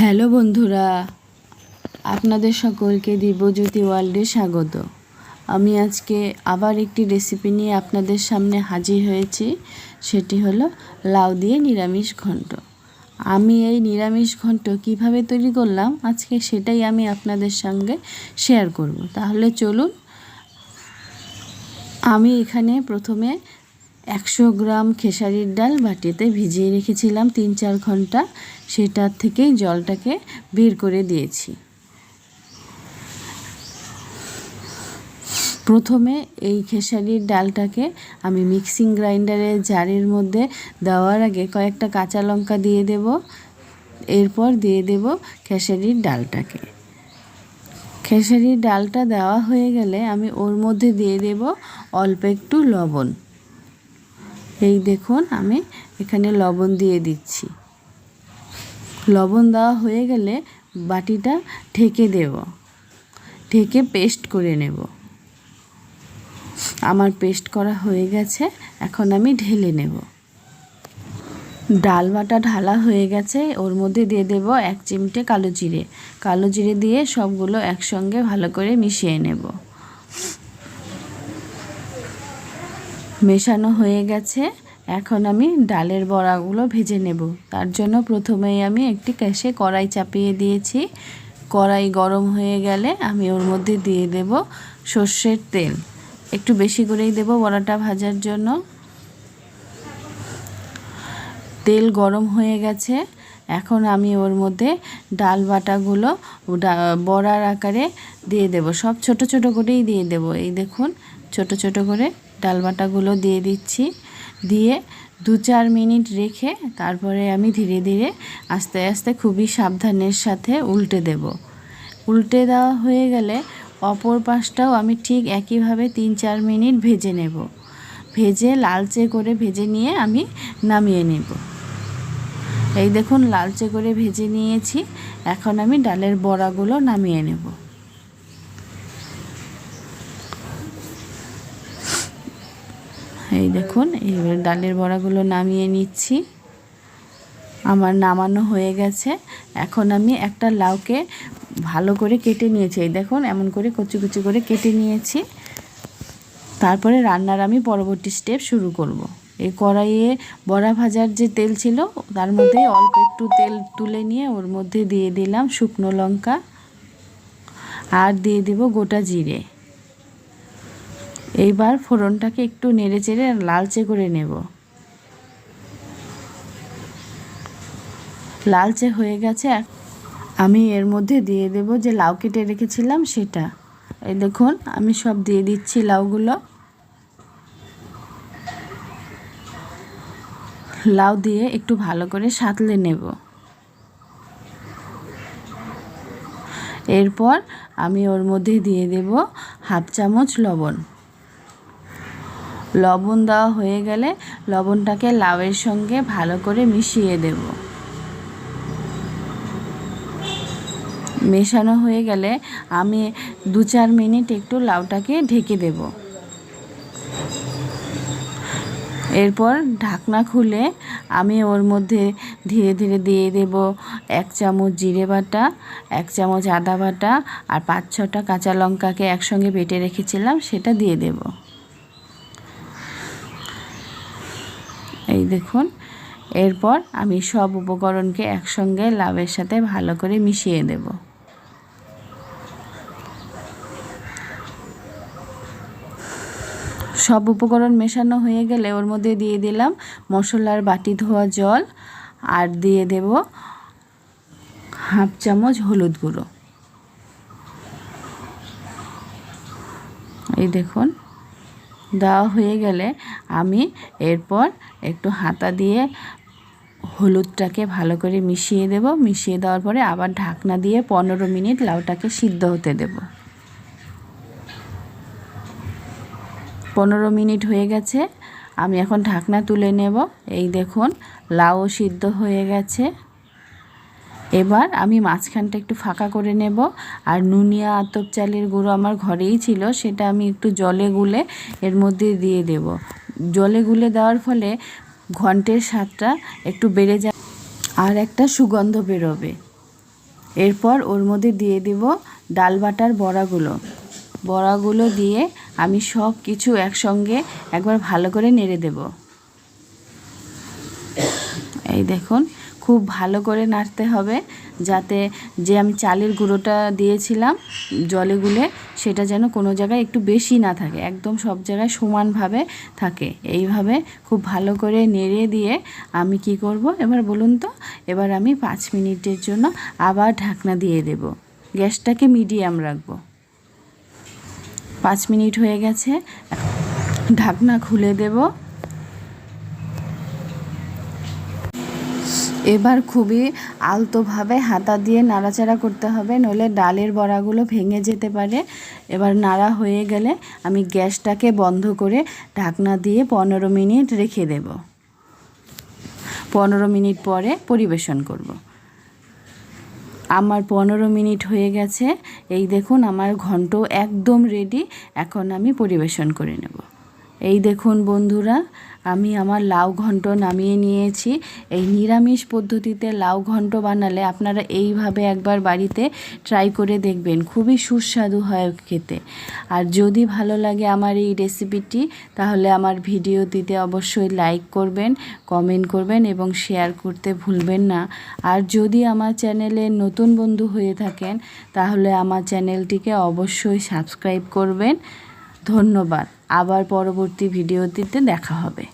Hello বন্ধুরা, আপনাদের সকলকে দিব্যজ্যোতি ওয়ার্ল্ডে স্বাগত। আমি আজকে আবার একটি রেসিপি নিয়ে আপনাদের সামনে হাজির হয়েছি। সেটি হলো লাউ দিয়ে নিরামিষ ঘন্ট। আমি এই নিরামিষ ঘন্ট কিভাবে তৈরি করলাম আজকে সেটাই আমি আপনাদের সঙ্গে শেয়ার করব। তাহলে চলুন। আমি এখানে প্রথমে 100 গ্রাম খেসারির ডাল বাটিতে ভিজিয়ে রেখেছিলাম 3-4 ঘন্টা। সেটার থেকেই জলটাকে বের করে দিয়েছি। প্রথমে এই খেসারির ডালটাকে আমি মিক্সিং গ্রাইন্ডারের জারের মধ্যে দেওয়ার আগে কয়েকটা কাঁচা লঙ্কা দিয়ে দেব। এরপর দিয়ে দেব খেসারির ডালটাকে। খেসারির ডালটা দেওয়া হয়ে গেলে আমি ওর মধ্যে দিয়ে দেব অল্প একটু লবণ। এই দেখুন, আমি এখানে লবণ দিয়ে দিচ্ছি। লবণ দেওয়া হয়ে গেলে বাটিটা ঢেকে দেব, ঢেকে পেস্ট করে নেব। আমার পেস্ট করা হয়ে গেছে, এখন আমি ঢেলে নেব। ডাল বাটা ঢালা হয়ে গেছে, ওর মধ্যে দিয়ে দেব 1 চিমটে কালো জিরে। কালো জিরে দিয়ে সবগুলো একসঙ্গে ভালো করে মিশিয়ে নেব। মেশানো হয়ে গেছে, এখন আমি ডালের বড়াগুলো ভেজে নেব। তার জন্য প্রথমেই আমি একটি গ্যাসে কড়াই চাপিয়ে দিয়েছি। কড়াই গরম হয়ে গেলে আমি ওর মধ্যে দিয়ে দেব সর্ষের তেল। একটু বেশি করেই দেব বড়াটা ভাজার জন্য। তেল গরম হয়ে গেছে, এখন আমি ওর মধ্যে ডাল বাটাগুলো বড়ার আকারে দিয়ে দেব। সব ছোট ছোট করেই দিয়ে দেব। এই দেখুন, ছোট ছোট করে ডাল বাটাগুলো দিয়ে দিচ্ছি। দিয়ে 2-4 মিনিট রেখে তারপরে আমি ধীরে ধীরে আস্তে আস্তে খুবই সাবধানের সাথে উল্টে দেব। উল্টে দেওয়া হয়ে গেলে অপর পাশটাও আমি ঠিক একইভাবে 3-4 মিনিট ভেজে নেব। ভেজে লালচে করে ভেজে নিয়ে আমি নামিয়ে নেব। এই দেখুন, লালচে করে ভেজে নিয়েছি। এখন আমি ডালের বড়াগুলো নামিয়ে নেব। এই দেখুন, এইবার ডালের বড়াগুলো নামিয়ে নিচ্ছি। আমার নামানো হয়ে গেছে। এখন আমি একটা লাউকে ভালো করে কেটে নিয়েছি। এই দেখুন, এমন করে কুচি কুচি করে কেটে নিয়েছি। তারপরে রান্নার আমি পরবর্তী স্টেপ শুরু করব। এই কড়াইয়ে বড়া ভাজার যে তেল ছিল তার মধ্যে অল্প একটু তেল তুলে নিয়ে ওর মধ্যে দিয়ে দিলাম শুকনো লঙ্কা আর দিয়ে দেব গোটা জিরে। এইবার ফোড়নটাকে একটু নেড়ে চেড়ে লালচে করে নেব। লালচে হয়ে গেছে, আমি এর মধ্যে দিয়ে দেব যে লাউ কেটে রেখেছিলাম সেটা। এই দেখুন, আমি সব দিয়ে দিচ্ছি লাউগুলো। লাউ দিয়ে একটু ভালো করে সাঁতলে নেব। এরপর আমি ওর মধ্যে দিয়ে দেব 1/2 চামচ লবণ। লবণ দেওয়া হয়ে গেলে লবণটাকে লাউয়ের সঙ্গে ভালো করে মিশিয়ে দেব। মেশানো হয়ে গেলে আমি 2-4 মিনিট একটু লাউটাকে ঢেকে দেব। এরপর ঢাকনা খুলে আমি ওর মধ্যে ধীরে ধীরে দিয়ে দেব 1 চামচ জিরে বাটা, 1 চামচ আদা বাটা আর 5-6টা কাঁচা লঙ্কাকে একসঙ্গে বেটে রেখেছিলাম সেটা দিয়ে দেব। এই দেখুন, এরপর আমি সব উপকরণকে একসঙ্গে লাউয়ের সাথে ভালো করে মিশিয়ে দেব। সব উপকরণ মেশানো হয়ে গেলে ওর মধ্যে দিয়ে দিলাম মশলার বাটি ধোয়া জল আর দিয়ে দেব 1/2 চামচ হলুদ গুঁড়ো। এই দেখুন, দেওয়া হয়ে গেলে আমি এরপর একটু হাতা দিয়ে হলুদটাকে ভালো করে মিশিয়ে দেব। মিশিয়ে দেওয়ার পরে আবার ঢাকনা দিয়ে 15 মিনিট লাউটাকে সিদ্ধ হতে দেব। 15 মিনিট হয়ে গেছে, আমি এখন ঢাকনা তুলে নেব। এই দেখুন, লাউ সিদ্ধ হয়ে গেছে। এবার আমি মাঝখানটা একটু ফাঁকা করে নেব। আর নুনিয়া আতপ চালের গুঁড়ো আমার ঘরেই ছিল, সেটা আমি একটু জলে গুলে এর মধ্যে দিয়ে দেব। জলে গুলে দেওয়ার ফলে ঘন্টের স্বাদটা একটু বেড়ে যায় আর একটা সুগন্ধ বেরোবে। এরপর ওর মধ্যে দিয়ে দিব ডাল বাটার বড়াগুলো দিয়ে আমি সব কিছু একসঙ্গে একবার ভালো করে নেড়ে দেব। এই দেখুন, খুব ভালো করে নাড়তে হবে যাতে যে আমি চালের গুঁড়োটা দিয়েছিলাম জলে গুলে সেটা যেন কোনো জায়গায় একটু বেশি না থাকে, একদম সব জায়গায় সমানভাবে থাকে। এইভাবে খুব ভালো করে নেড়ে দিয়ে আমি কি করব এবার বলুন তো, এবার আমি 5 মিনিটের জন্য আবার ঢাকনা দিয়ে দেব। গ্যাসটাকে মিডিয়াম রাখবো। 5 মিনিট হয়ে গেছে, ঢাকনা খুলে দেব। এবার খুবই আলতোভাবে হাতা দিয়ে নাড়াচাড়া করতে হবে, নইলে ডালের বড়াগুলো ভেঙে যেতে পারে। এবার নাড়া হয়ে গেলে আমি গ্যাসটাকে বন্ধ করে ঢাকনা দিয়ে 15 মিনিট রেখে দেব। 15 মিনিট পরে পরিবেশন করব। আমার 15 মিনিট হয়ে গেছে। এই দেখুন আমার ঘন্ট একদম রেডি। এখন আমি পরিবেশন করে নেব। এই দেখুন বন্ধুরা, আমি আমার লাউ ঘন্ট নামিয়ে নিয়েছি। এই নিরামিষ পদ্ধতিতে লাউ ঘন্ট বানালে আপনারা এইভাবে একবার বাড়িতে ট্রাই করে দেখবেন, খুবই সুস্বাদু হয় খেতে। আর যদি ভালো লাগে আমার এই রেসিপিটি, তাহলে আমার ভিডিওটিতে অবশ্যই লাইক করবেন, কমেন্ট করবেন এবং শেয়ার করতে ভুলবেন না। আর যদি আমার চ্যানেলে নতুন বন্ধু হয়ে থাকেন, তাহলে আমার চ্যানেলটিকে অবশ্যই সাবস্ক্রাইব করবেন। ধন্যবাদ। আবার পরবর্তী ভিডিওটিতে দেখা হবে।